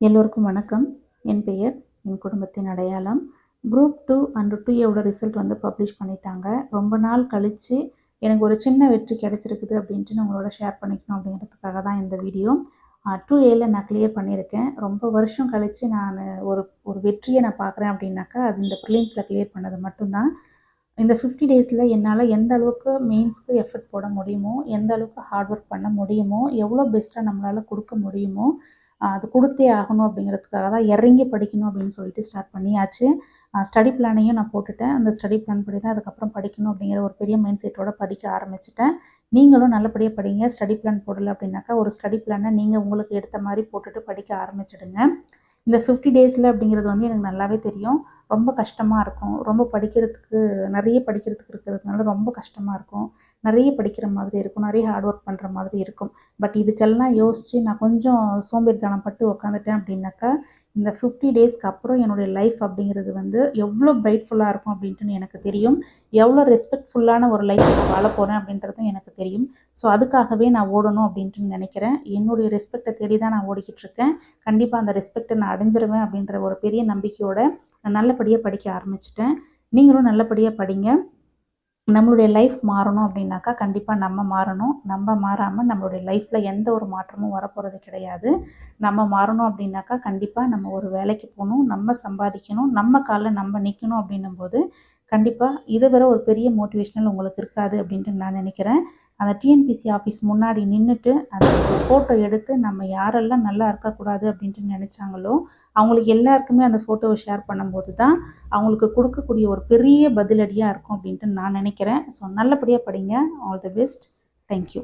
எல்லோருக்கும் வணக்கம். என் பெயர், என் குடும்பத்தின் அடையாளம். Group 2 and 2A result publish பண்ணிட்டாங்க. ரொம்ப நாள் கழித்து எனக்கு ஒரு சின்ன வெற்றி கிடச்சிருக்குது அப்படின்ட்டு நான் உங்களோட ஷேர் பண்ணிக்கணும் அப்படிங்கிறதுக்காக தான் இந்த வீடியோ. 2Aல நான் கிளியர் பண்ணியிருக்கேன். ரொம்ப வருஷம் கழித்து நான் ஒரு வெற்றியை நான் பார்க்குறேன் அப்படின்னாக்கா அது இந்த ப்ரிலிம்ஸில் கிளியர் பண்ணது மட்டும்தான். இந்த 50 டேஸில் என்னால் எந்த அளவுக்கு மெயின்ஸ்க்கு எஃபர்ட் போட முடியுமோ, எந்த அளவுக்கு ஹார்ட் ஒர்க் பண்ண முடியுமோ, எவ்வளோ பெஸ்ட்டாக நம்மளால் கொடுக்க முடியுமோ அது கொடுத்தே ஆகணும் அப்படிங்கிறதுக்காக தான் இறங்கி படிக்கணும் அப்படின்னு சொல்லிட்டு ஸ்டார்ட் பண்ணியாச்சு. ஸ்டடி பிளானையும் நான் போட்டுட்டேன். அந்த ஸ்டடி பிளான் படி தான் அதுக்கப்புறம் படிக்கணும் அப்படிங்கிற ஒரு பெரிய மைண்ட் செட்டோட படிக்க ஆரம்பிச்சிட்டேன். நீங்களும் நல்லபடியாக படிங்க. ஸ்டடி பிளான் போடலை அப்படின்னாக்கா ஒரு ஸ்டடி பிளானை நீங்கள் உங்களுக்கு எடுத்த மாதிரி போட்டுட்டு படிக்க ஆரம்பிச்சிடுங்க. இந்த 50 டேஸில் அப்படிங்கிறது எனக்கு நல்லாவே தெரியும். ரொம்ப கஷ்டமாக இருக்கும். ரொம்ப நிறைய படிக்கிறதுக்கு இருக்கிறதுனால ரொம்ப கஷ்டமாக இருக்கும். நிறைய படிக்கிற மாதிரி இருக்கும். நிறைய ஹார்ட் ஒர்க் பண்ணுற மாதிரி இருக்கும். பட் இதுக்கெல்லாம் யோசித்து நான் கொஞ்சம் சோம்பேறித்தனம் பட்டு உக்காந்துட்டேன் அப்படின்னாக்கா இந்த 50 டேஸ்க்கு அப்புறம் என்னுடைய லைஃப் அப்படிங்கிறது எவ்வளோ பிரைட்ஃபுல்லாக இருக்கும் அப்படின்ட்டு எனக்கு தெரியும். எவ்வளோ ரெஸ்பெக்ட்ஃபுல்லான ஒரு லைஃப் நான் வாழ போகிறேன் அப்படின்றதும் எனக்கு தெரியும். ஸோ அதுக்காகவே நான் ஓடணும் அப்படின்ட்டு நினைக்கிறேன். என்னுடைய ரெஸ்பெக்டை தேடி தான் நான் ஓடிக்கிட்டு இருக்கேன். கண்டிப்பாக அந்த ரெஸ்பெக்டை நான் அடைஞ்சிருவேன் அப்படின்ற ஒரு பெரிய நம்பிக்கையோடு நான் நல்லபடியாக படிக்க ஆரம்பிச்சிட்டேன். நீங்களும் நல்லபடியாக படிங்க. நம்மளுடைய லைஃப் மாறணும் அப்படின்னாக்கா கண்டிப்பாக நம்ம மாறணும். நம்ம மாறாமல் நம்மளுடைய லைஃப்பில் எந்த ஒரு மாற்றமும் வரப்போகிறது கிடையாது. நம்ம மாறணும் அப்படின்னாக்கா கண்டிப்பாக நம்ம ஒரு வேலைக்கு போகணும், நம்ம சம்பாதிக்கணும், நம்ம காலில் நம்ம நிற்கணும் அப்படின்னும்போது கண்டிப்பாக இதை விட ஒரு பெரிய மோட்டிவேஷனல் உங்களுக்கு இருக்காது அப்படின்ட்டு நான் நினைக்கிறேன். அந்த டிஎன்பிசி ஆஃபீஸ் முன்னாடி நின்றுட்டு அந்த ஒரு ஃபோட்டோ எடுத்து நம்ம யாரெல்லாம் நல்லா இருக்கக்கூடாது அப்படின்ட்டு நினச்சாங்களோ அவங்களுக்கு எல்லாருக்குமே அந்த ஃபோட்டோவை ஷேர் பண்ணும்போது தான் அவங்களுக்கு கொடுக்கக்கூடிய ஒரு பெரிய பதிலடியாக இருக்கும் அப்படின்ட்டு நான் நினைக்கிறேன். ஸோ நல்லபடியாக படிங்க. All the best. தேங்க்யூ.